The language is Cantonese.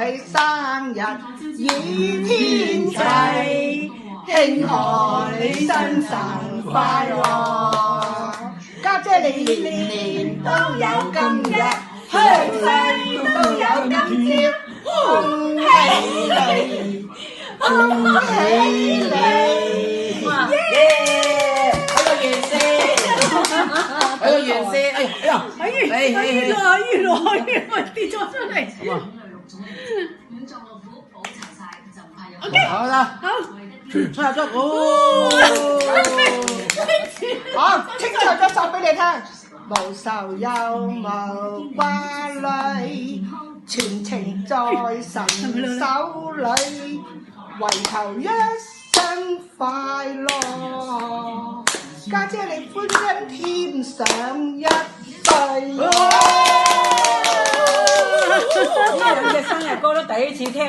你生日與天齊，慶賀你生辰快樂。家姐你年年都有今日，世世都有今朝，恭喜你，恭喜你！耶！睇個月先，睇個月先。哎呀，跌咗出嚟。OK， 好啦，好，出咗好，清唱咗首俾你聽。無愁又無掛慮，全情在神手裏，唯求一生快樂。家姐你歡欣添上一歲。呢兩隻生日歌都第一次聽。